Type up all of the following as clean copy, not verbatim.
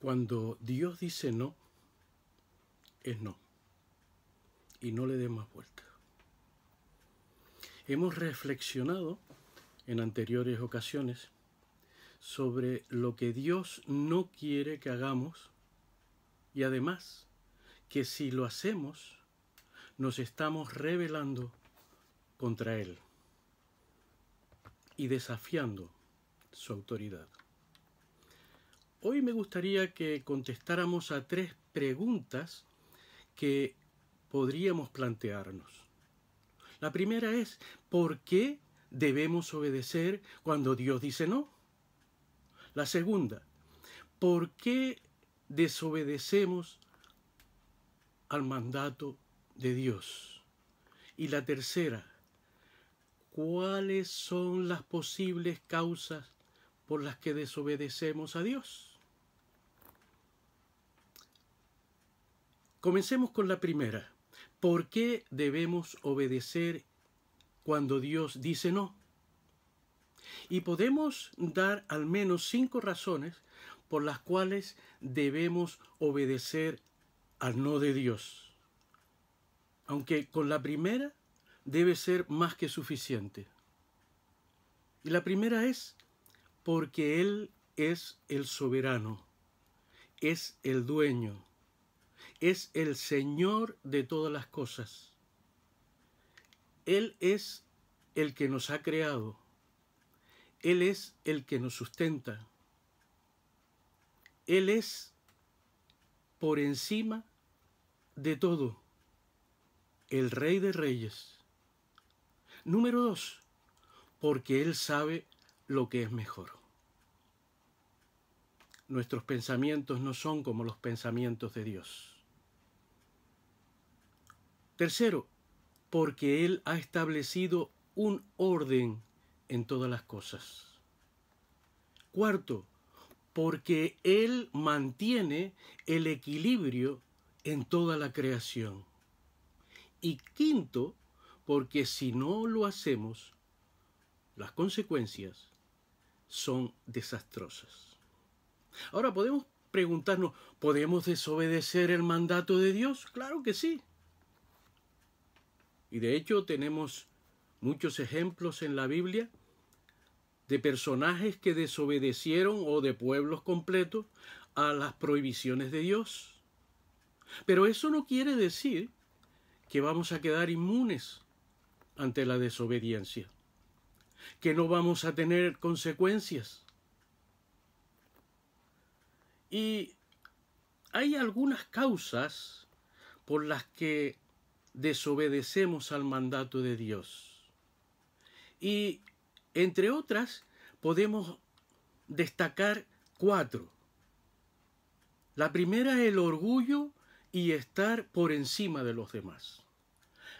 Cuando Dios dice no, es no. Y no le dé más vuelta. Hemos reflexionado en anteriores ocasiones sobre lo que Dios no quiere que hagamos y además que si lo hacemos nos estamos rebelando contra Él y desafiando su autoridad. Hoy me gustaría que contestáramos a 3 preguntas que podríamos plantearnos. La primera es, ¿por qué debemos obedecer cuando Dios dice no? La segunda, ¿por qué desobedecemos al mandato de Dios? Y la tercera, ¿cuáles son las posibles causas por las que desobedecemos a Dios? Comencemos con la primera. ¿Por qué debemos obedecer cuando Dios dice no? Y podemos dar al menos 5 razones por las cuales debemos obedecer al no de Dios. Aunque con la primera debe ser más que suficiente. Y la primera es porque Él es el soberano, es el dueño, es el Señor de todas las cosas. Él es el que nos ha creado. Él es el que nos sustenta. Él es por encima de todo, el Rey de Reyes. Número 2, porque Él sabe lo que es mejor. Nuestros pensamientos no son como los pensamientos de Dios. Tercero, porque Él ha establecido un orden en todas las cosas. Cuarto, porque Él mantiene el equilibrio en toda la creación. Y quinto, porque si no lo hacemos, las consecuencias son desastrosas. Ahora podemos preguntarnos, ¿podemos desobedecer el mandato de Dios? Claro que sí. Y de hecho tenemos muchos ejemplos en la Biblia de personajes que desobedecieron o de pueblos completos a las prohibiciones de Dios. Pero eso no quiere decir que vamos a quedar inmunes ante la desobediencia, que no vamos a tener consecuencias. Y hay algunas causas por las que desobedecemos al mandato de Dios. Y entre otras podemos destacar 4. La primera, el orgullo y estar por encima de los demás.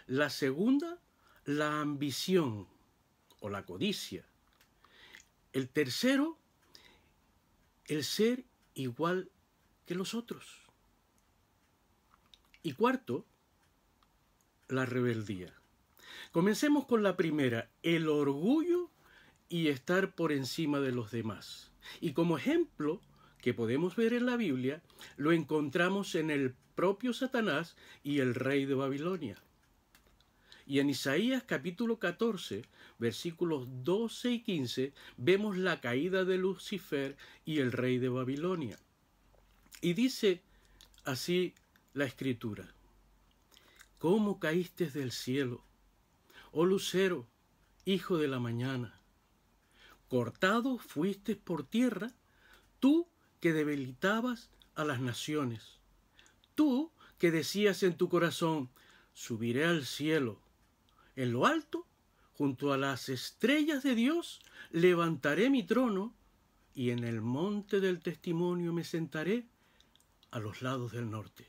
La segunda, la ambición o la codicia. El tercero, el ser igual que los otros. Y cuarto, la rebeldía. Comencemos con la primera, el orgullo y estar por encima de los demás. Y como ejemplo que podemos ver en la Biblia, lo encontramos en el propio Satanás y el rey de Babilonia. Y en Isaías capítulo 14, versículos 12 y 15, vemos la caída de Lucifer y el rey de Babilonia. Y dice así la Escritura: ¿Cómo caíste del cielo, oh lucero, hijo de la mañana? Cortado fuiste por tierra, tú que debilitabas a las naciones. Tú que decías en tu corazón, subiré al cielo. En lo alto, junto a las estrellas de Dios, levantaré mi trono, y en el monte del testimonio me sentaré a los lados del norte.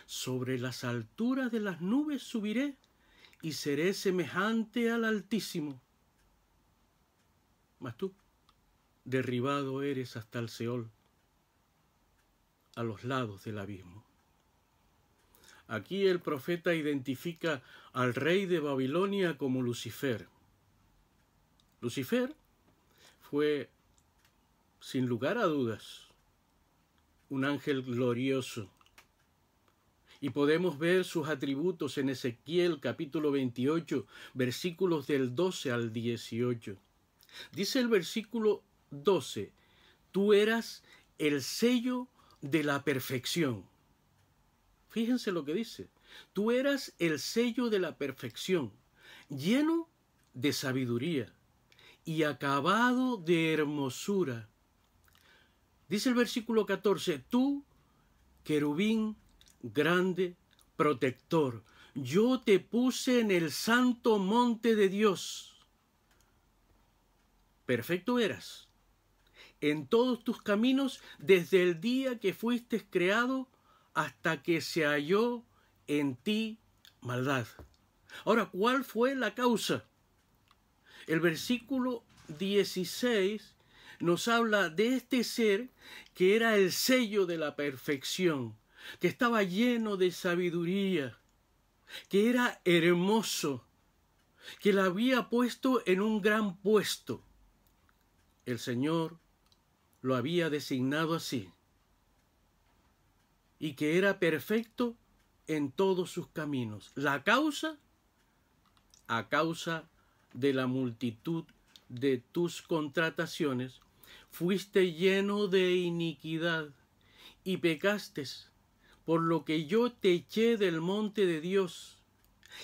Sobre las alturas de las nubes subiré, y seré semejante al Altísimo. Mas tú, derribado eres hasta el Seol, a los lados del abismo. Aquí el profeta identifica al rey de Babilonia como Lucifer. Lucifer fue, sin lugar a dudas, un ángel glorioso. Y podemos ver sus atributos en Ezequiel capítulo 28, versículos del 12 al 18. Dice el versículo 12, tú eras el sello de la perfección. Fíjense lo que dice. Tú eras el sello de la perfección, lleno de sabiduría y acabado de hermosura. Dice el versículo 14, tú, querubín grande, protector, yo te puse en el santo monte de Dios. Perfecto eras en todos tus caminos desde el día que fuiste creado hasta que se halló en ti maldad. Ahora, ¿cuál fue la causa? El versículo 16 nos habla de este ser que era el sello de la perfección, que estaba lleno de sabiduría, que era hermoso, que la había puesto en un gran puesto. El Señor lo había designado así, y que era perfecto en todos sus caminos. La causa, a causa de la multitud de tus contrataciones, fuiste lleno de iniquidad y pecaste, por lo que yo te eché del monte de Dios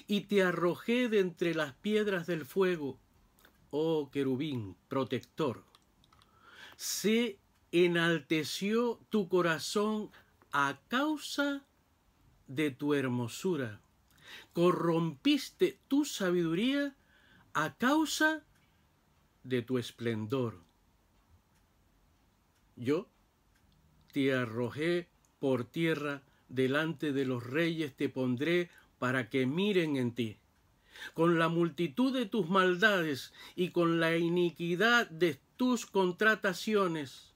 y te arrojé de entre las piedras del fuego, oh querubín protector. Se enalteció tu corazón a causa de tu hermosura. Corrompiste tu sabiduría a causa de tu esplendor. Yo te arrojé por tierra, delante de los reyes te pondré para que miren en ti. Con la multitud de tus maldades y con la iniquidad de tus contrataciones,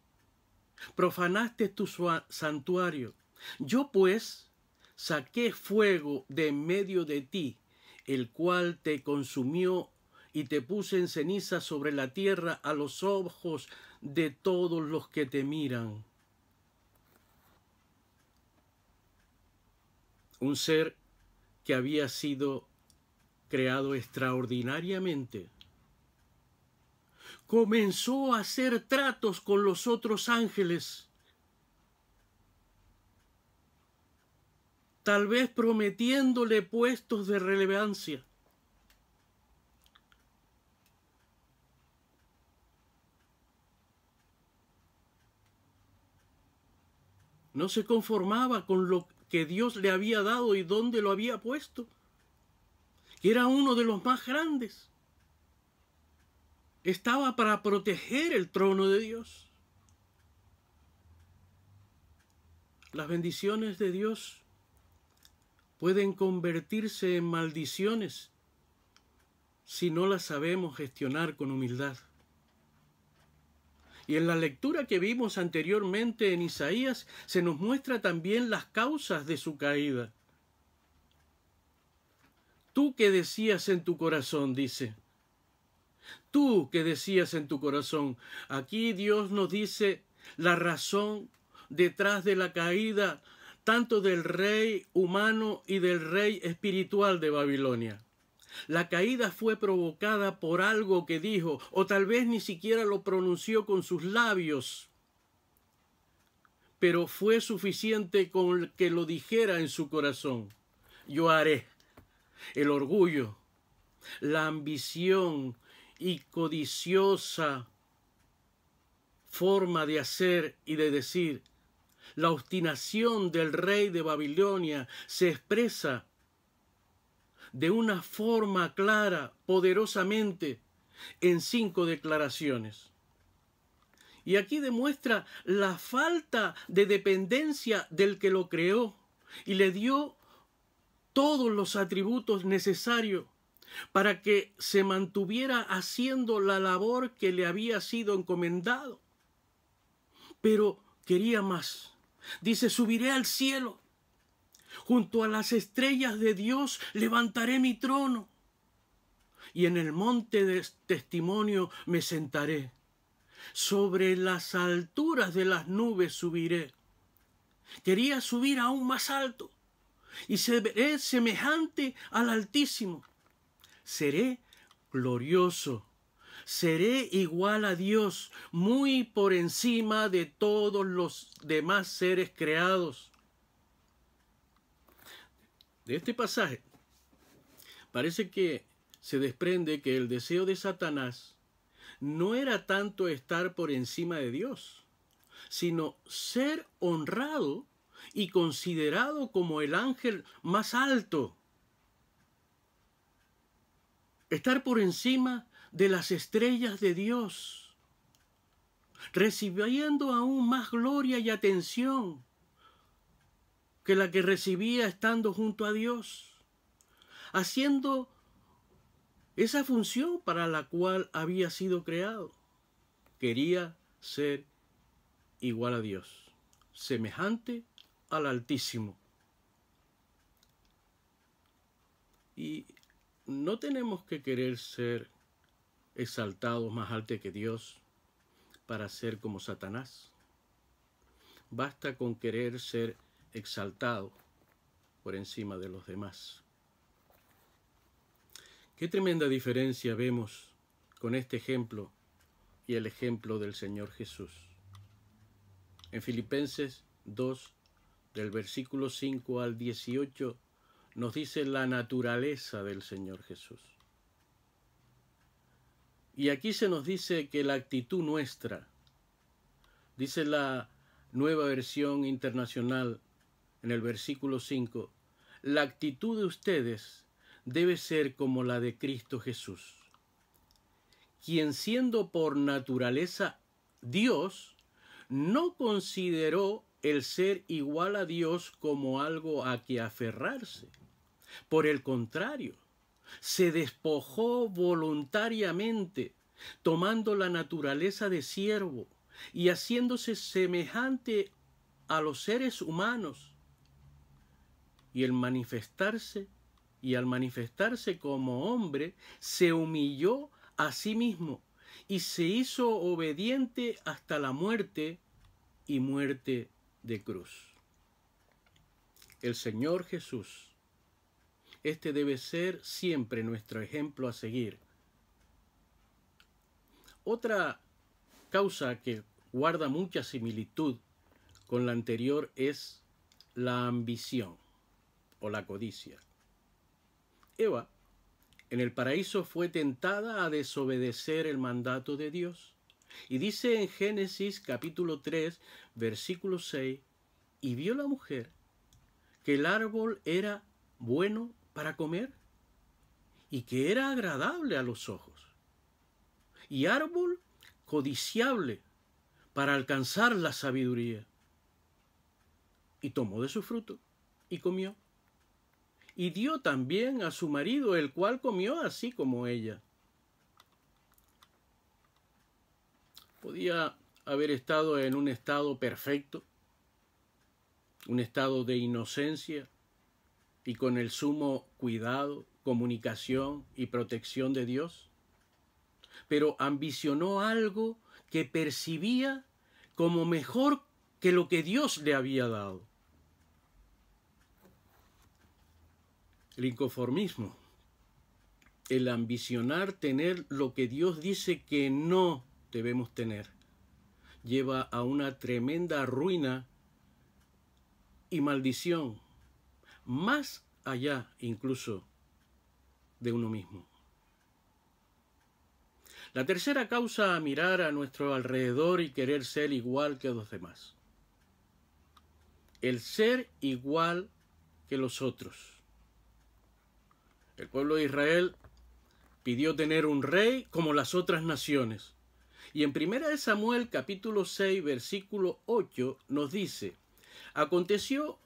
profanaste tu santuario. Yo pues saqué fuego de en medio de ti, el cual te consumió y te puse en ceniza sobre la tierra a los ojos de todos los que te miran. Un ser que había sido creado extraordinariamente, comenzó a hacer tratos con los otros ángeles, tal vez prometiéndole puestos de relevancia. No se conformaba con lo que Dios le había dado y dónde lo había puesto, que era uno de los más grandes. Estaba para proteger el trono de Dios. Las bendiciones de Dios pueden convertirse en maldiciones si no las sabemos gestionar con humildad. Y en la lectura que vimos anteriormente en Isaías se nos muestra también las causas de su caída. Tú que decías en tu corazón, dice. Tú que decías en tu corazón. Aquí Dios nos dice la razón detrás de la caída tanto del rey humano y del rey espiritual de Babilonia. La caída fue provocada por algo que dijo, o tal vez ni siquiera lo pronunció con sus labios, pero fue suficiente con que lo dijera en su corazón. Yo haré. El orgullo, la ambición y codiciosa forma de hacer y de decir, la obstinación del rey de Babilonia se expresa de una forma clara, poderosamente, en 5 declaraciones. Y aquí demuestra la falta de dependencia del que lo creó y le dio todos los atributos necesarios para que se mantuviera haciendo la labor que le había sido encomendado. Pero quería más. Dice, subiré al cielo. Junto a las estrellas de Dios levantaré mi trono. Y en el monte de testimonio me sentaré. Sobre las alturas de las nubes subiré. Quería subir aún más alto y seré semejante al Altísimo. Seré glorioso. Seré igual a Dios, muy por encima de todos los demás seres creados. De este pasaje parece que se desprende que el deseo de Satanás no era tanto estar por encima de Dios, sino ser honrado y considerado como el ángel más alto. Estar por encima de las estrellas de Dios, recibiendo aún más gloria y atención que la que recibía estando junto a Dios, haciendo esa función para la cual había sido creado. Quería ser igual a Dios, semejante al Altísimo. Y no tenemos que querer ser exaltados más alto que Dios para ser como Satanás. Basta con querer ser exaltado por encima de los demás. Qué tremenda diferencia vemos con este ejemplo y el ejemplo del Señor Jesús. En Filipenses 2, del versículo 5 al 18, nos dice la naturaleza del Señor Jesús. Y aquí se nos dice que la actitud nuestra, dice la Nueva Versión Internacional en el versículo 5, la actitud de ustedes debe ser como la de Cristo Jesús, quien siendo por naturaleza Dios, no consideró el ser igual a Dios como algo a que aferrarse. Por el contrario, se despojó voluntariamente, tomando la naturaleza de siervo y haciéndose semejante a los seres humanos. Y al manifestarse como hombre, se humilló a sí mismo y se hizo obediente hasta la muerte y muerte de cruz. El Señor Jesús, este debe ser siempre nuestro ejemplo a seguir. Otra causa que guarda mucha similitud con la anterior es la ambición o la codicia. Eva, en el paraíso, fue tentada a desobedecer el mandato de Dios. Y dice en Génesis capítulo 3, versículo 6, y vio la mujer que el árbol era bueno para comer y que era agradable a los ojos, y árbol codiciable para alcanzar la sabiduría. Y tomó de su fruto y comió. Y dio también a su marido, el cual comió así como ella. Podía haber estado en un estado perfecto, un estado de inocencia y con el sumo cuidado, comunicación y protección de Dios, pero ambicionó algo que percibía como mejor que lo que Dios le había dado. El inconformismo, el ambicionar tener lo que Dios dice que no debemos tener, lleva a una tremenda ruina y maldición, más allá incluso de uno mismo. La tercera causa a mirar a nuestro alrededor y querer ser igual que los demás. El ser igual que los otros. El pueblo de Israel pidió tener un rey como las otras naciones. Y en 1 Samuel capítulo 6, versículo 8 nos dice: aconteció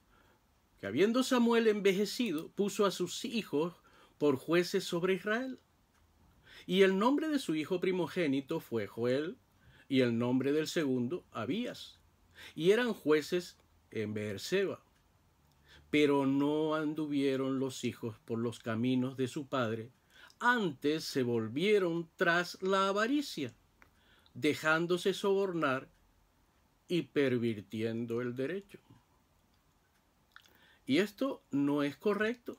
que habiendo Samuel envejecido, puso a sus hijos por jueces sobre Israel. Y el nombre de su hijo primogénito fue Joel, y el nombre del segundo Abías. Y eran jueces en Beerseba. Pero no anduvieron los hijos por los caminos de su padre, antes se volvieron tras la avaricia, dejándose sobornar y pervirtiendo el derecho. Y esto no es correcto.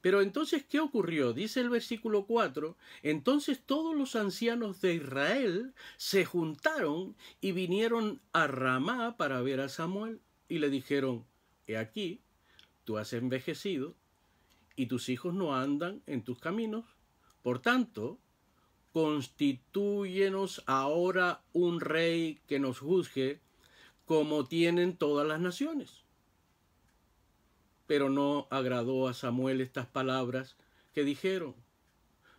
Pero entonces, ¿qué ocurrió? Dice el versículo 4, entonces todos los ancianos de Israel se juntaron y vinieron a Ramá para ver a Samuel. Y le dijeron, he aquí, tú has envejecido y tus hijos no andan en tus caminos. Por tanto, constitúyenos ahora un rey que nos juzgue como tienen todas las naciones. Pero no agradó a Samuel estas palabras que dijeron,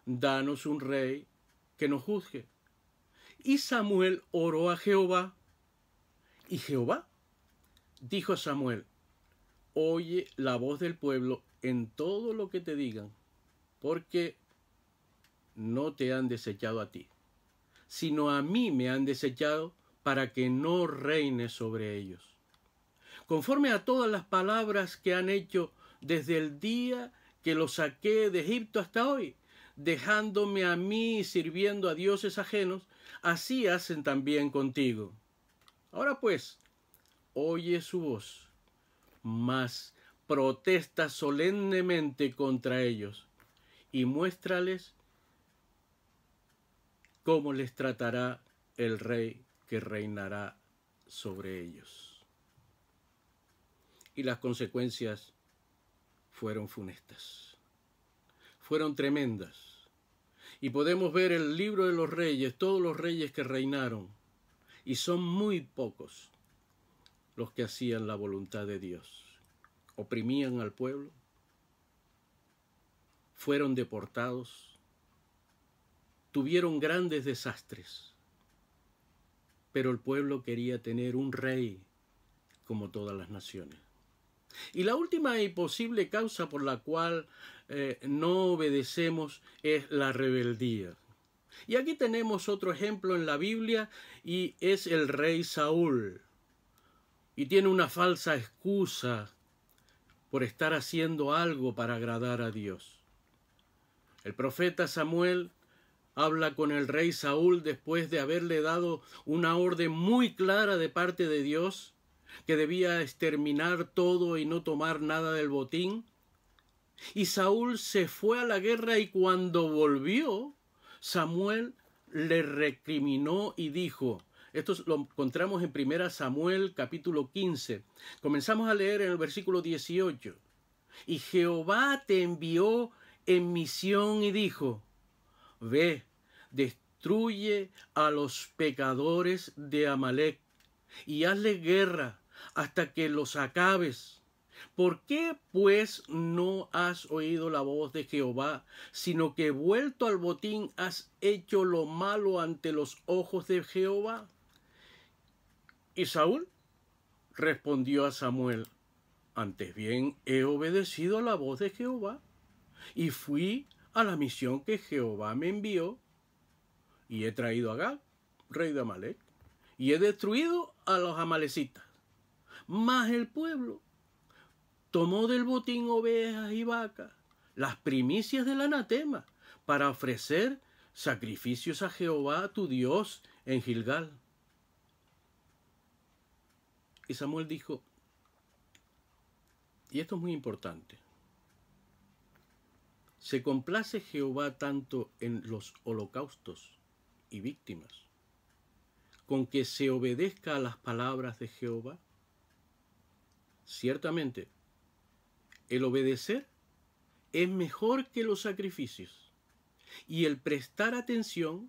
danos un rey que nos juzgue. Y Samuel oró a Jehová, y Jehová dijo a Samuel, oye la voz del pueblo en todo lo que te digan, porque no te han desechado a ti, sino a mí me han desechado para que no reine sobre ellos. Conforme a todas las palabras que han hecho desde el día que los saqué de Egipto hasta hoy, dejándome a mí sirviendo a dioses ajenos, así hacen también contigo. Ahora pues, oye su voz, mas protesta solemnemente contra ellos y muéstrales cómo les tratará el rey que reinará sobre ellos. Y las consecuencias fueron funestas, fueron tremendas. Y podemos ver el libro de los reyes, todos los reyes que reinaron, y son muy pocos los que hacían la voluntad de Dios. Oprimían al pueblo, fueron deportados, tuvieron grandes desastres, pero el pueblo quería tener un rey como todas las naciones. Y la última y posible causa por la cual no obedecemos es la rebeldía. Y aquí tenemos otro ejemplo en la Biblia y es el rey Saúl. Y tiene una falsa excusa por estar haciendo algo para agradar a Dios. El profeta Samuel habla con el rey Saúl después de haberle dado una orden muy clara de parte de Dios, que debía exterminar todo y no tomar nada del botín. Y Saúl se fue a la guerra y cuando volvió, Samuel le recriminó y dijo, esto lo encontramos en 1 Samuel capítulo 15. Comenzamos a leer en el versículo 18. Y Jehová te envió en misión y dijo, ve, destruye a los pecadores de Amalec y hazle guerra hasta que los acabes. ¿Por qué, pues, no has oído la voz de Jehová, sino que vuelto al botín has hecho lo malo ante los ojos de Jehová? Y Saúl respondió a Samuel, antes bien he obedecido a la voz de Jehová, y fui a la misión que Jehová me envió, y he traído a Agag, rey de Amalec, y he destruido a los amalecitas. Mas el pueblo tomó del botín ovejas y vacas, las primicias del anatema, para ofrecer sacrificios a Jehová tu Dios en Gilgal. Y Samuel dijo, y esto es muy importante, ¿se complace Jehová tanto en los holocaustos y víctimas, con que se obedezca a las palabras de Jehová? Ciertamente, el obedecer es mejor que los sacrificios y el prestar atención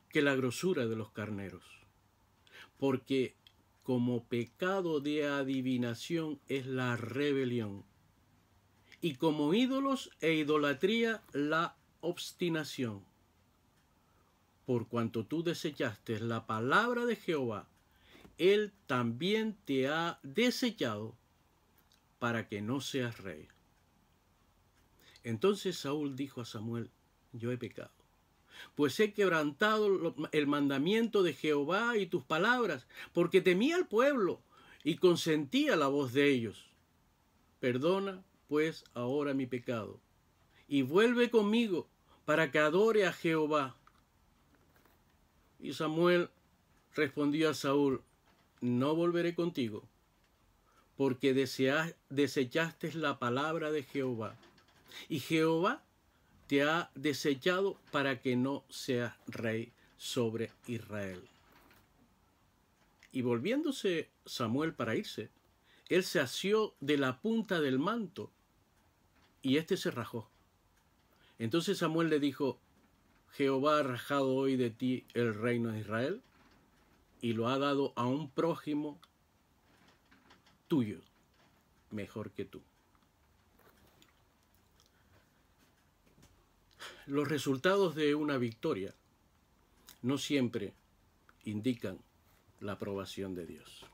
que la grosura de los carneros, porque como pecado de adivinación es la rebelión y como ídolos e idolatría la obstinación. Por cuanto tú desechaste la palabra de Jehová, Él también te ha desechado para que no seas rey. Entonces Saúl dijo a Samuel, yo he pecado, pues he quebrantado el mandamiento de Jehová y tus palabras, porque temía al pueblo y consentía la voz de ellos. Perdona, pues, ahora mi pecado, y vuelve conmigo para que adore a Jehová. Y Samuel respondió a Saúl, no volveré contigo, porque desechaste la palabra de Jehová, y Jehová te ha desechado para que no seas rey sobre Israel. Y volviéndose Samuel para irse, él se asió de la punta del manto y éste se rajó. Entonces Samuel le dijo: Jehová ha rajado hoy de ti el reino de Israel y lo ha dado a un prójimo tuyo, mejor que tú. Los resultados de una victoria no siempre indican la aprobación de Dios.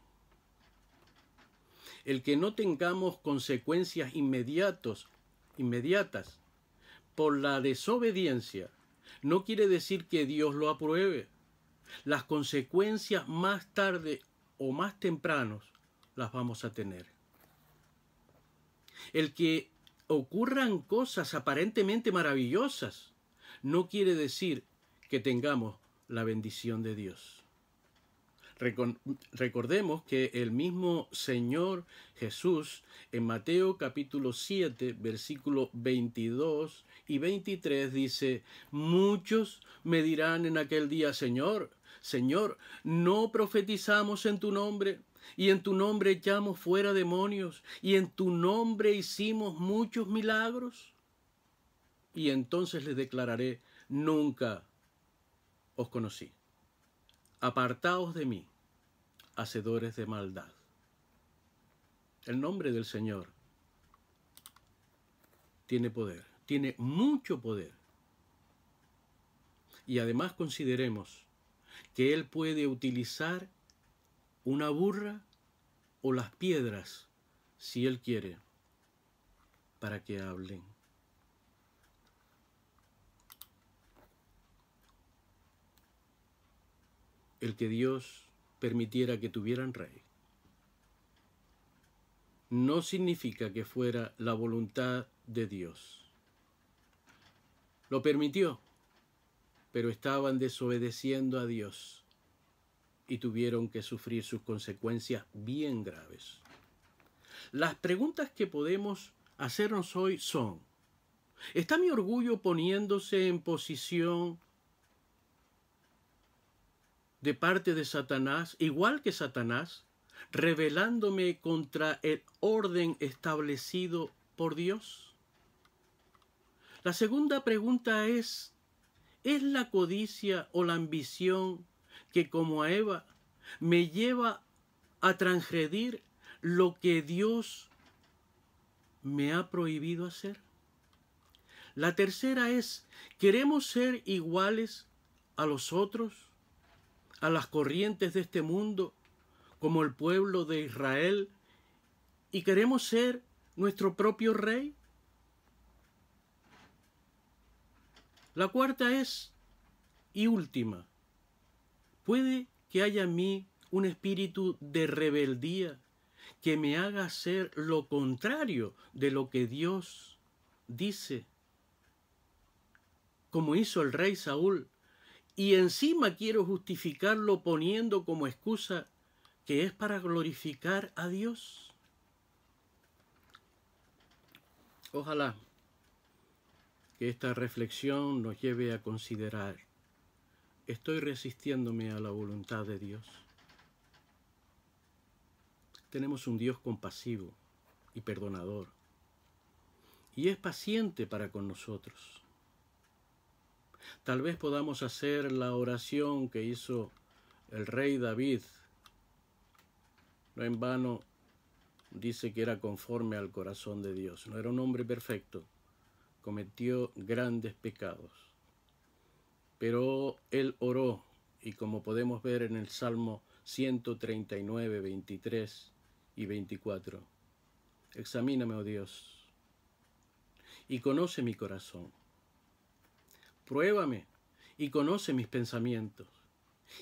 El que no tengamos consecuencias inmediatas por la desobediencia no quiere decir que Dios lo apruebe. Las consecuencias más tarde o más temprano las vamos a tener. El que ocurran cosas aparentemente maravillosas no quiere decir que tengamos la bendición de Dios. Recordemos que el mismo Señor Jesús en Mateo capítulo 7, versículos 22 y 23 dice: muchos me dirán en aquel día: Señor, Señor, ¿no profetizamos en tu nombre? Y en tu nombre echamos fuera demonios, y en tu nombre hicimos muchos milagros. Y entonces les declararé: nunca os conocí. Apartaos de mí, hacedores de maldad. El nombre del Señor tiene poder, tiene mucho poder. Y además consideremos que Él puede utilizar una burra o las piedras, si Él quiere, para que hablen. El que Dios permitiera que tuvieran rey no significa que fuera la voluntad de Dios. Lo permitió, pero estaban desobedeciendo a Dios y tuvieron que sufrir sus consecuencias bien graves. Las preguntas que podemos hacernos hoy son: ¿está mi orgullo poniéndose en posición de parte de Satanás, igual que Satanás, rebelándome contra el orden establecido por Dios? La segunda pregunta ¿es la codicia o la ambición que, como a Eva, me lleva a transgredir lo que Dios me ha prohibido hacer? La tercera es: ¿queremos ser iguales a los otros, a las corrientes de este mundo, como el pueblo de Israel, y queremos ser nuestro propio rey? La cuarta es, y última: ¿puede que haya en mí un espíritu de rebeldía que me haga hacer lo contrario de lo que Dios dice, como hizo el rey Saúl, y encima quiero justificarlo poniendo como excusa que es para glorificar a Dios? Ojalá que esta reflexión nos lleve a considerar: ¿estoy resistiéndome a la voluntad de Dios? Tenemos un Dios compasivo y perdonador, y es paciente para con nosotros. Tal vez podamos hacer la oración que hizo el rey David. No en vano dice que era conforme al corazón de Dios. No era un hombre perfecto, cometió grandes pecados, pero él oró, y como podemos ver en el Salmo 139, 23 y 24, examíname, oh Dios, y conoce mi corazón. Pruébame y conoce mis pensamientos,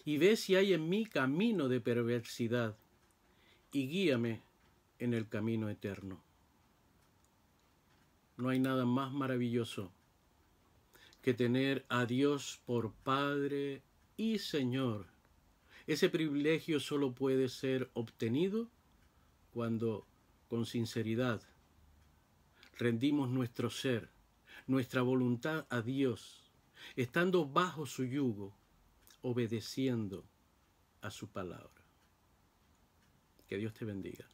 y ve si hay en mí camino de perversidad, y guíame en el camino eterno. No hay nada más maravilloso que tener a Dios por Padre y Señor. Ese privilegio solo puede ser obtenido cuando con sinceridad rendimos nuestro ser, nuestra voluntad a Dios, estando bajo su yugo, obedeciendo a su palabra. Que Dios te bendiga.